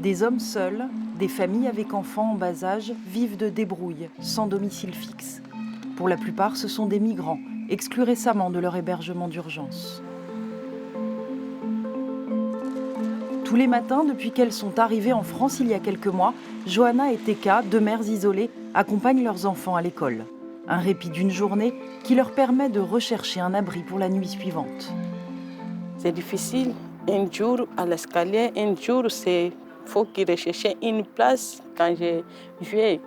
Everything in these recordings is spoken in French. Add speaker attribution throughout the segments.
Speaker 1: Des hommes seuls, des familles avec enfants en bas âge vivent de débrouille, sans domicile fixe. Pour la plupart, ce sont des migrants, exclus récemment de leur hébergement d'urgence. Tous les matins, depuis qu'elles sont arrivées en France il y a quelques mois, Johanna et Teka, deux mères isolées, accompagnent leurs enfants à l'école. Un répit d'une journée qui leur permet de rechercher un abri pour la nuit suivante.
Speaker 2: C'est difficile. Un jour à l'escalier, un jour il faut qu'il recherche une place. Quand j'ai vu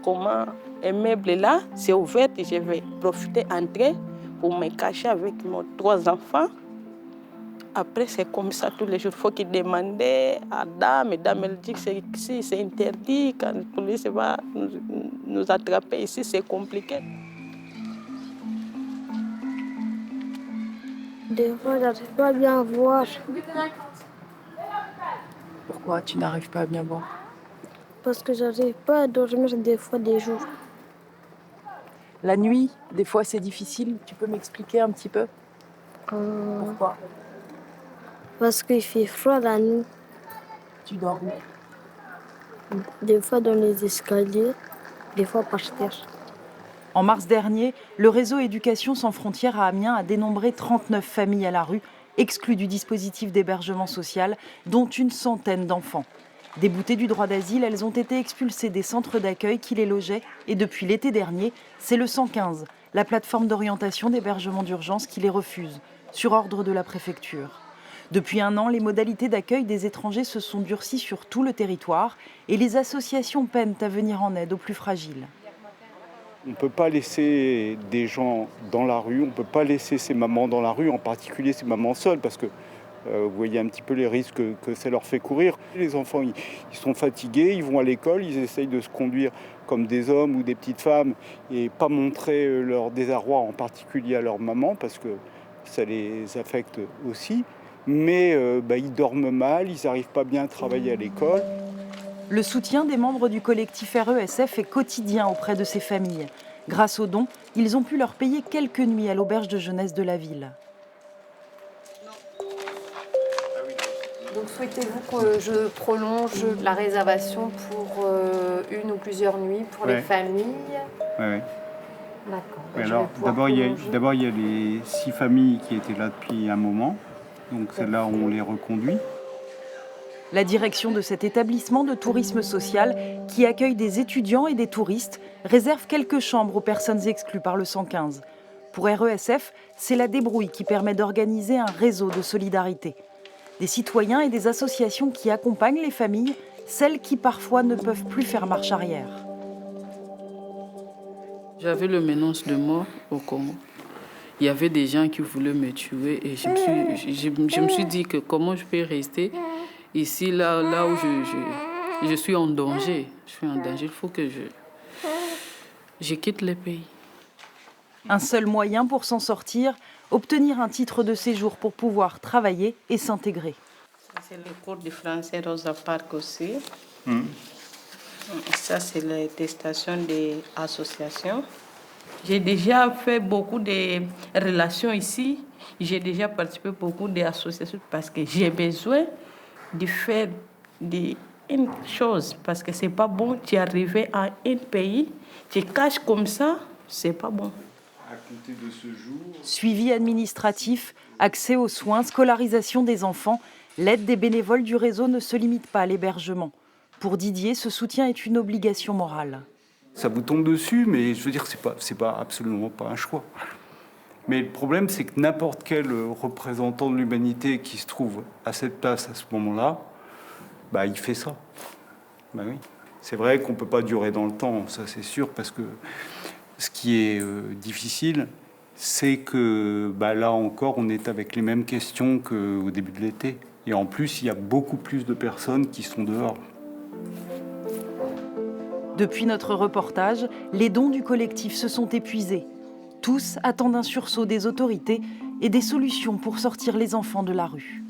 Speaker 2: comment un meuble là, c'est ouvert, je vais profiter d'entrer pour me cacher avec mes 3 enfants. Après, c'est comme ça tous les jours. Il faut qu'il demande à dame. Dame, elle dit que c'est interdit. Quand la police va nous attraper ici, c'est compliqué.
Speaker 3: Des fois, j'arrive pas à bien voir.
Speaker 1: Pourquoi tu n'arrives pas à bien voir?
Speaker 3: Parce que j'arrive pas à dormir des fois des jours.
Speaker 1: La nuit, des fois c'est difficile. Tu peux m'expliquer un petit peu? Pourquoi?
Speaker 3: Parce qu'il fait froid la nuit.
Speaker 1: Tu dors où?
Speaker 3: Des fois dans les escaliers, des fois par terre.
Speaker 1: En mars dernier, le réseau Éducation sans frontières à Amiens a dénombré 39 familles à la rue, exclues du dispositif d'hébergement social, dont une centaine d'enfants. Déboutées du droit d'asile, elles ont été expulsées des centres d'accueil qui les logeaient et depuis l'été dernier, c'est le 115, la plateforme d'orientation d'hébergement d'urgence qui les refuse, sur ordre de la préfecture. Depuis un an, les modalités d'accueil des étrangers se sont durcies sur tout le territoire et les associations peinent à venir en aide aux plus fragiles.
Speaker 4: On ne peut pas laisser des gens dans la rue, on ne peut pas laisser ces mamans dans la rue, en particulier ces mamans seules, parce que vous voyez un petit peu les risques que ça leur fait courir. Les enfants, ils sont fatigués, ils vont à l'école, ils essayent de se conduire comme des hommes ou des petites femmes et pas montrer leur désarroi, en particulier à leur maman, parce que ça les affecte aussi. Mais ils dorment mal, ils n'arrivent pas bien à travailler à l'école.
Speaker 1: Le soutien des membres du collectif RESF est quotidien auprès de ces familles. Grâce aux dons, ils ont pu leur payer quelques nuits à l'auberge de jeunesse de la ville.
Speaker 5: Donc souhaitez-vous que je prolonge la réservation pour une ou plusieurs nuits pour les familles?
Speaker 4: Ouais.
Speaker 5: D'accord.
Speaker 4: Alors, d'abord, il y a les 6 familles qui étaient là depuis un moment. Donc celles-là, on les reconduit.
Speaker 1: La direction de cet établissement de tourisme social, qui accueille des étudiants et des touristes, réserve quelques chambres aux personnes exclues par le 115. Pour RESF, c'est la débrouille qui permet d'organiser un réseau de solidarité. Des citoyens et des associations qui accompagnent les familles, celles qui parfois ne peuvent plus faire marche arrière.
Speaker 6: J'avais le menace de mort au Congo. Il y avait des gens qui voulaient me tuer et je me suis dit que comment je peux rester ici, là où je suis en danger. Je suis en danger, il faut que je quitte le pays.
Speaker 1: Un seul moyen pour s'en sortir, obtenir un titre de séjour pour pouvoir travailler et s'intégrer.
Speaker 2: C'est le cours de français Rosa Parks aussi. Ça, c'est l'attestation des associations. J'ai déjà fait beaucoup de relations ici. J'ai déjà participé à beaucoup d'associations parce que j'ai besoin de faire une chose. Parce que ce n'est pas bon, tu es arrivé à un pays, tu caches comme ça, ce n'est pas bon.
Speaker 4: À compter de ce jour...
Speaker 1: Suivi administratif, accès aux soins, scolarisation des enfants, l'aide des bénévoles du réseau ne se limite pas à l'hébergement. Pour Didier, ce soutien est une obligation morale.
Speaker 4: Ça vous tombe dessus, mais je veux dire, c'est pas absolument pas un choix. Mais le problème, c'est que n'importe quel représentant de l'humanité qui se trouve à cette place à ce moment-là, il fait ça. Oui. C'est vrai qu'on ne peut pas durer dans le temps, ça c'est sûr, parce que ce qui est difficile, c'est que là encore, on est avec les mêmes questions qu'au début de l'été. Et en plus, il y a beaucoup plus de personnes qui sont dehors.
Speaker 1: Depuis notre reportage, les dons du collectif se sont épuisés. Tous attendent un sursaut des autorités et des solutions pour sortir les enfants de la rue.